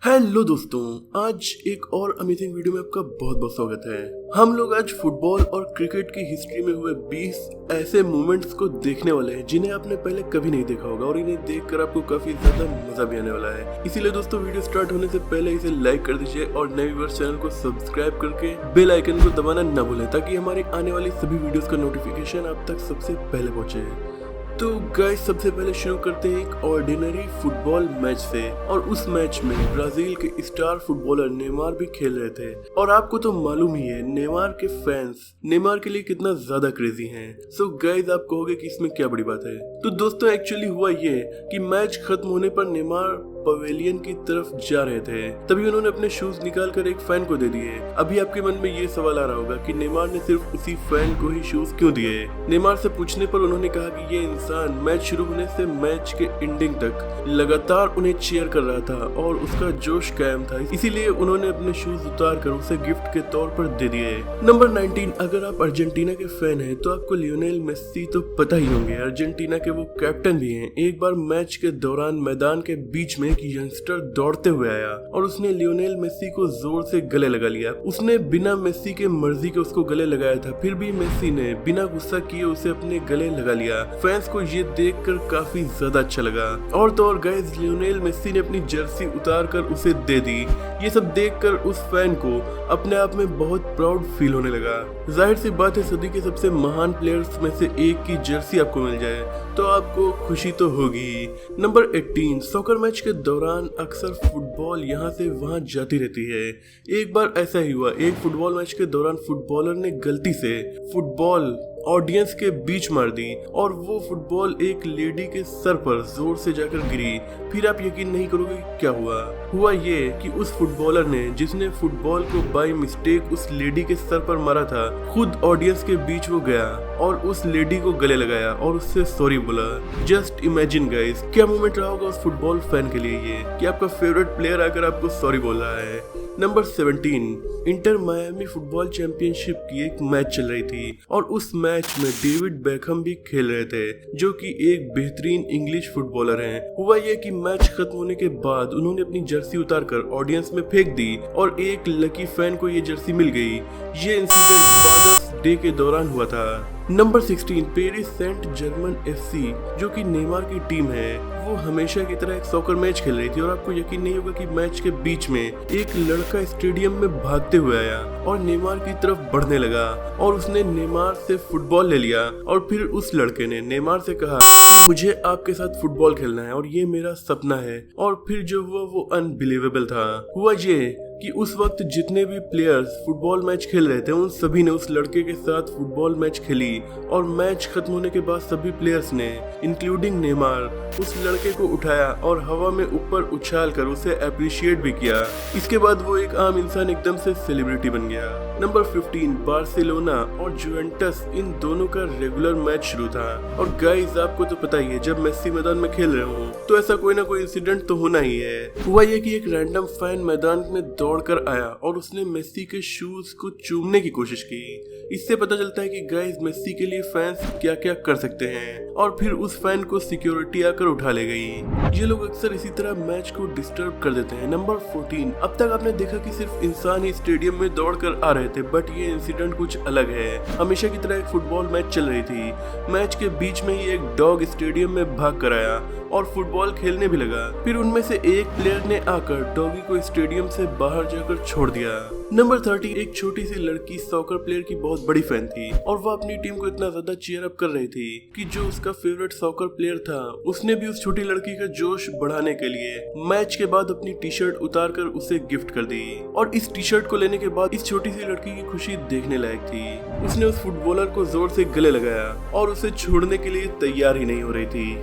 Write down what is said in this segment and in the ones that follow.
Hello दोस्तों, आज एक और अमेजिंग वीडियो में आपका बहुत बहुत स्वागत है। हम लोग आज फुटबॉल और क्रिकेट की हिस्ट्री में हुए 20 ऐसे मोमेंट्स को देखने वाले हैं जिन्हें आपने पहले कभी नहीं देखा होगा और इन्हें देखकर आपको काफी ज्यादा मजा भी आने वाला है। इसीलिए दोस्तों वीडियो स्टार्ट होने से पहले इसे लाइक कर दीजिए और नए व्यूअर्स चैनल को सब्सक्राइब करके बेल आइकन को दबाना न भूलें ताकि हमारे आने वाली सभी वीडियोस का नोटिफिकेशन आप तक सबसे पहले पहुंचे। तो गाइस, सबसे पहले शुरू करते हैं एक ऑर्डिनरी फुटबॉल मैच से। और उस मैच में ब्राजील के स्टार फुटबॉलर नेमार भी खेल रहे थे। और आपको तो मालूम ही है नेमार के फैंस नेमार के लिए कितना ज्यादा क्रेजी हैं। सो गाइस, आप कहोगे कि इसमें क्या बड़ी बात है। तो दोस्तों, एक्चुअली हुआ ये कि मैच खत्म होने पर नेमार पवेलियन की तरफ जा रहे थे, तभी उन्होंने अपने शूज निकालकर एक फैन को दे दिए। अभी आपके मन में ये सवाल आ रहा होगा कि नेमार ने सिर्फ उसी फैन को ही शूज क्यों दिए। नेमार से पूछने पर उन्होंने कहा कि ये इंसान मैच शुरू होने से मैच के एंडिंग तक लगातार उन्हें चीयर कर रहा था और उसका जोश कायम था, इसीलिए उन्होंने अपने शूज उतार कर उसे गिफ्ट के तौर पर दे दिए। नंबर 19, अगर आप अर्जेंटीना के फैन हैं तो आपको लियोनेल मेस्सी तो पता ही होंगे। अर्जेंटीना के वो कैप्टन भी हैं। एक बार मैच के दौरान मैदान के बीच में यंगस्टर दौड़ते हुए आया और उसने लियोनेल मेस्सी को जोर से गले लगा लिया। उसने बिना मेस्सी के मर्जी के उसको गले लगाया था, फिर भी मेस्सी ने बिना गुस्सा किए उसे अपने गले लगा लिया। फैंस को ये देखकर काफी ज्यादा अच्छा लगा। और तो और गाइस, लियोनेल मेस्सी ने अपनी जर्सी उतार कर उसे दे दी। ये सब देखकर उस फैन को अपने आप में बहुत प्राउड फील होने लगा। जाहिर सी बात है, सदी के सबसे महान प्लेयर्स में से एक की जर्सी आपको मिल जाए तो आपको खुशी तो होगी। नंबर 18, सॉकर मैच के दौरान अक्सर फुटबॉल यहाँ से वहाँ जाती रहती है। एक बार ऐसा ही हुआ। एक फुटबॉल मैच के दौरान फुटबॉलर ने गलती से फुटबॉल ऑडियंस के बीच मार दी और वो फुटबॉल एक लेडी के सर पर जोर से जाकर गिरी। फिर आप यकीन नहीं करोगे क्या हुआ ये कि उस फुटबॉलर ने, जिसने फुटबॉल को बाय मिस्टेक उस लेडी के सर पर मारा था, खुद ऑडियंस के बीच वो गया और उस लेडी को गले लगाया और उससे सॉरी बोला। जस्ट इमेजिन गाइस, क्या मोमेंट रहा होगा उस फुटबॉल फैन के लिए ये कि आपका फेवरेट प्लेयर आकर आपको सॉरी बोल रहा है। Number 17, inter Miami football championship की एक मैच चल रही थी और उस मैच में डेविड बेकहम भी खेल रहे थे, जो कि एक बेहतरीन इंग्लिश फुटबॉलर हैं। हुआ ये कि मैच खत्म होने के बाद उन्होंने अपनी जर्सी उतारकर ऑडियंस में फेंक दी और एक लकी फैन को ये जर्सी मिल गई। ये इंसिडेंट फादर्स डे के दौरान हुआ था। Number 16, Paris Saint Germain FC, जो कि नेमार की टीम है, वो हमेशा की तरह एक सॉकर मैच खेल रही थी और आपको यकीन नहीं होगा कि मैच के बीच में एक लड़का स्टेडियम में भागते हुए आया और नेमार की तरफ बढ़ने लगा और उसने नेमार से फुटबॉल ले लिया। और फिर उस लड़के ने नेमार से कहा, मुझे आपके साथ फुटबॉल खेलना है और ये मेरा सपना है। और फिर जो हुआ वो अनबिलीवेबल था। हुआ ये कि उस वक्त जितने भी प्लेयर्स फुटबॉल मैच खेल रहे थे उन सभी ने उस लड़के के साथ फुटबॉल मैच खेली और मैच खत्म होने के बाद सभी प्लेयर्स ने, इंक्लूडिंग नेमार, उस लड़के को उठाया और हवा में ऊपर उछाल कर उसे अप्रिशिएट भी किया। इसके बाद वो एक आम इंसान एकदम से सेलिब्रिटी बन गया। नंबर 15, बार्सिलोना और जुवेंटस, इन दोनों का रेगुलर मैच शुरू था। और गाइस, आपको तो पता ही है, जब मेस्सी मैदान में खेल रहे हो तो ऐसा कोई ना कोई इंसिडेंट तो होना ही है। हुआ ये कि एक रैंडम फैन मैदान में दौड़कर आया और उसने मेस्सी के शूज को चूमने की कोशिश की। इससे पता चलता है कि गाइस, मेस्सी के लिए फैंस क्या क्या कर सकते हैं। और फिर उस फैन को सिक्योरिटी आकर उठा ले गई। ये लोग अक्सर इसी तरह मैच को डिस्टर्ब कर देते हैं। नंबर 14, अब तक आपने देखा कि सिर्फ इंसान ही स्टेडियम में दौड़ कर आ रहे थे, बट ये इंसिडेंट कुछ अलग है। हमेशा की तरह एक फुटबॉल मैच चल रही थी। मैच के बीच में ही एक डॉग स्टेडियम में भाग कर आया और फुटबॉल खेलने भी लगा। फिर उनमें से एक प्लेयर ने आकर डॉगी को स्टेडियम से बाहर जाकर छोड़ दिया। नंबर 30, एक छोटी सी लड़की सॉकर प्लेयर की बहुत बड़ी फैन थी और वह अपनी टीम को इतना ज्यादा चीयर अप कर रही थी कि जो उसका फेवरेट सॉकर प्लेयर था उसने भी उस छोटी लड़की का जोश बढ़ाने के लिए मैच के बाद अपनी टी शर्ट उतार कर उसे गिफ्ट कर दी। और इस टी शर्ट को लेने के बाद इस छोटी सी लड़की की खुशी देखने लायक थी। उसने उस फुटबॉलर को जोर से गले लगाया और उसे छोड़ने के लिए तैयार ही नहीं हो रही थी।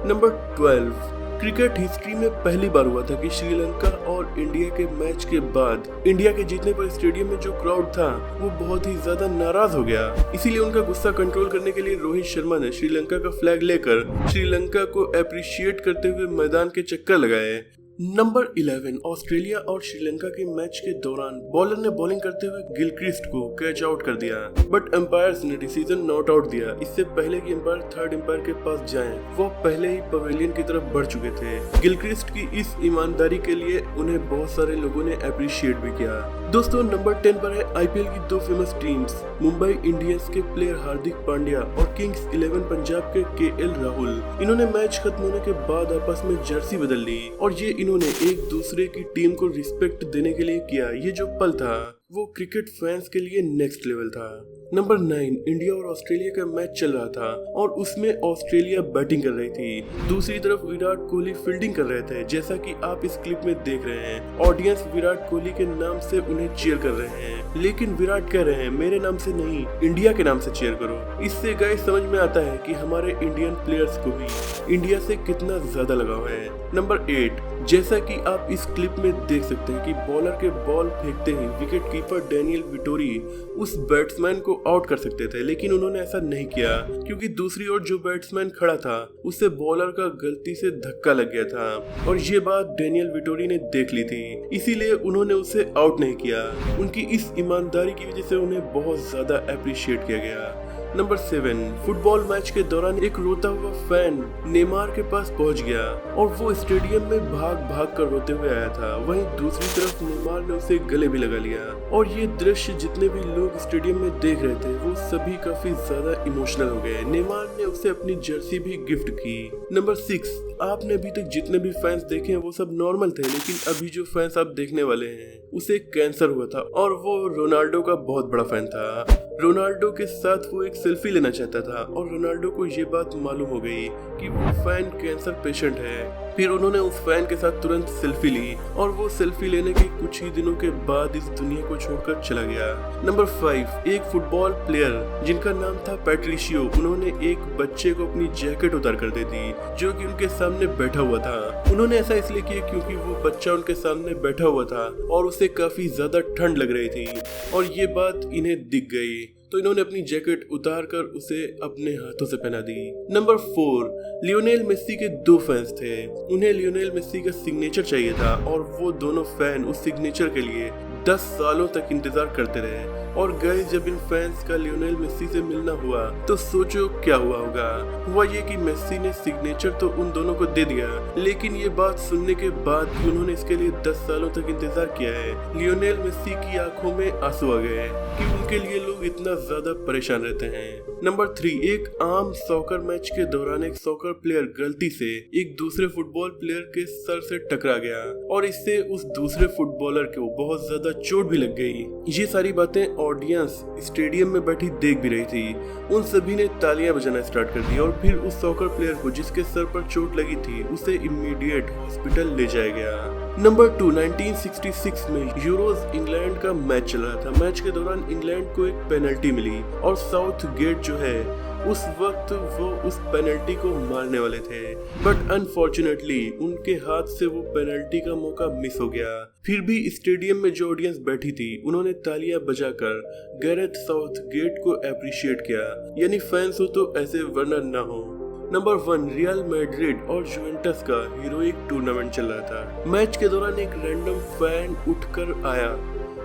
नंबर 12, क्रिकेट हिस्ट्री में पहली बार हुआ था कि श्रीलंका और इंडिया के मैच के बाद इंडिया के जीतने पर स्टेडियम में जो क्राउड था वो बहुत ही ज्यादा नाराज हो गया। इसीलिए उनका गुस्सा कंट्रोल करने के लिए रोहित शर्मा ने श्रीलंका का फ्लैग लेकर श्रीलंका को अप्रिशिएट करते हुए मैदान के चक्कर लगाए। नंबर 11 ऑस्ट्रेलिया और श्रीलंका के मैच के दौरान बॉलर ने बॉलिंग करते हुए गिलक्रिस्ट को कैच आउट कर दिया, बट एम्पायर्स ने डिसीजन नॉट आउट दिया। इससे पहले कि एम्पायर थर्ड एम्पायर के पास जाएं, वो पहले ही पवेलियन की तरफ बढ़ चुके थे। गिलक्रिस्ट की इस ईमानदारी के लिए उन्हें बहुत सारे लोगों ने अप्रिशिएट भी किया। दोस्तों, नंबर 10 पर है आईपीएल की दो फेमस टीम्स, मुंबई इंडियंस के प्लेयर हार्दिक पांड्या और किंग्स 11 पंजाब के केएल राहुल। इन्होंने मैच खत्म होने के बाद आपस में जर्सी बदल ली और ये इन्होंने एक दूसरे की टीम को रिस्पेक्ट देने के लिए किया। ये जो पल था वो क्रिकेट फैंस के लिए नेक्स्ट लेवल था। नंबर 9 इंडिया और ऑस्ट्रेलिया का मैच चल रहा था और उसमें ऑस्ट्रेलिया बैटिंग कर रही थी। दूसरी तरफ विराट कोहली फील्डिंग कर रहे थे, जैसा कि आप इस क्लिप में देख रहे हैं। ऑडियंस विराट कोहली के नाम से उन्हें चीयर कर रहे हैं, लेकिन विराट कह रहे हैं मेरे नाम से नहीं, इंडिया के नाम से चीयर करो। इससे गाइस समझ में आता है कि हमारे इंडियन प्लेयर्स को भी इंडिया से कितना ज्यादा लगाव है। नंबर 8 जैसा कि आप इस क्लिप में देख सकते हैं कि बॉलर के बॉल फेंकते ही विकेट कीपर डेनियल विटोरी उस बैट्समैन को आउट कर सकते थे, लेकिन उन्होंने ऐसा नहीं किया क्योंकि दूसरी ओर जो बैट्समैन खड़ा था उससे बॉलर का गलती से धक्का लग गया था और ये बात डेनियल विटोरी ने देख ली थी, इसीलिए उन्होंने उसे आउट नहीं किया। उनकी इस ईमानदारी की वजह से उन्हें बहुत ज्यादा अप्रिशिएट किया गया। नंबर 7 फुटबॉल मैच के दौरान एक रोता हुआ फैन नेमार के पास पहुंच गया और वो स्टेडियम में भाग भाग कर रोते हुए आया था। वहीं दूसरी तरफ नेमार ने उसे गले भी लगा लिया और ये दृश्य जितने भी लोग स्टेडियम में देख रहे थे वो सभी काफी ज्यादा इमोशनल हो गए। नेमार ने उसे अपनी जर्सी भी गिफ्ट की। नंबर 6 आपने अभी तक जितने भी फैंस देखे हैं वो सब नॉर्मल थे, लेकिन अभी जो फैंस आप देखने वाले हैं उसे कैंसर हुआ था और वो रोनाल्डो का बहुत बड़ा फैन था। रोनाल्डो के साथ वो एक सेल्फी लेना चाहता था और रोनाल्डो को ये बात मालूम हो गई कि वो फैन कैंसर पेशेंट है। फिर उन्होंने उस फैन के साथ तुरंत सेल्फी ली और वो सेल्फी लेने के कुछ ही दिनों के बाद इस दुनिया को छोड़कर चला गया। नंबर 5 एक फुटबॉल प्लेयर जिनका नाम था पैट्रिशियो, उन्होंने एक बच्चे को अपनी जैकेट उतार कर दे दी जो कि उनके सामने बैठा हुआ था। उन्होंने ऐसा इसलिए किया क्योंकि वो बच्चा उनके सामने बैठा हुआ था और उसे काफी ज्यादा ठंड लग रही थी और ये बात इन्हें दिख गई, तो इन्होंने अपनी जैकेट उतार कर उसे अपने हाथों से पहना दी। नंबर 4 लियोनेल मेसी के दो फैंस थे। उन्हें लियोनेल मेसी का सिग्नेचर चाहिए था और वो दोनों फैन उस सिग्नेचर के लिए 10 सालों तक इंतजार करते रहे। और गाइस जब इन फैंस का लियोनेल मेसी से मिलना हुआ तो सोचो क्या हुआ होगा। हुआ ये कि मेसी ने सिग्नेचर तो उन दोनों को दे दिया, लेकिन ये बात सुनने के बाद कि उन्होंने इसके लिए 10 सालों तक इंतजार किया है, लियोनेल मेसी की आंखों में आंसू आ गए कि उनके लिए लोग इतना ज्यादा परेशान रहते हैं। नंबर 3 एक आम सॉकर मैच के दौरान एक सॉकर प्लेयर गलती से एक दूसरे फुटबॉल प्लेयर के सर से टकरा गया और इससे उस दूसरे फुटबॉलर को बहुत ज्यादा चोट भी लग गई। ये सारी बातें ऑडियंस स्टेडियम में बैठी देख भी रही थी। उन सभी ने तालियां बजाना स्टार्ट कर दी और फिर उस सॉकर प्लेयर को जिसके सर पर चोट लगी थी उसे इमीडिएट हॉस्पिटल ले जाया गया। नंबर 2 1966 में यूरोज इंग्लैंड का मैच चल रहा था। मैच के दौरान इंग्लैंड को एक पेनल्टी मिली और साउथ गेट जो है उस वक्त वो उस पेनल्टी को मारने वाले थे, बट अनफॉर्चुनेटली उनके हाथ से वो पेनल्टी का मौका मिस हो गया। फिर भी स्टेडियम में जो ऑडियंस बैठी थी उन्होंने तालियां बजाकर गैरेथ साउथगेट को अप्रिशिएट किया, यानी फैंस हो तो ऐसे वर्णन ना हो। नंबर 1 रियल मैड्रिड और जुवेंटस का हीरोइक टूर्नामेंट चल रहा था। मैच के दौरान एक रैंडम फैन उठकर आया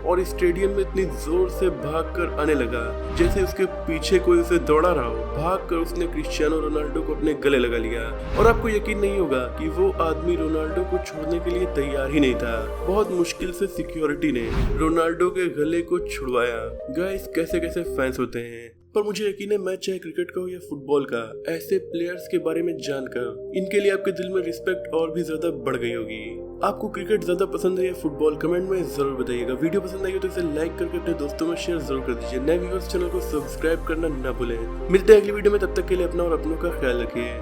और स्टेडियम में इतनी जोर से भागकर आने लगा जैसे उसके पीछे कोई उसे दौड़ा रहा हो। भागकर उसने क्रिस्टियानो रोनाल्डो को अपने गले लगा लिया और आपको यकीन नहीं होगा कि वो आदमी रोनाल्डो को छोड़ने के लिए तैयार ही नहीं था। बहुत मुश्किल से सिक्योरिटी ने रोनाल्डो के गले को छुड़वाया। गाइस कैसे कैसे फैंस होते हैं, पर मुझे यकीन है मैच चाहे क्रिकेट का हो या फुटबॉल का, ऐसे प्लेयर्स के बारे में जानकर इनके लिए आपके दिल में रिस्पेक्ट और भी ज्यादा बढ़ गई होगी। आपको क्रिकेट ज्यादा पसंद है या फुटबॉल, कमेंट में जरूर बताइएगा। वीडियो पसंद आई हो तो इसे लाइक करके अपने दोस्तों में शेयर जरूर कर दीजिए। नए व्यूअर्स चैनल को सब्सक्राइब करना ना भूलें। मिलते हैं अगली वीडियो में, तब तक के लिए अपना और अपनों का ख्याल रखिए।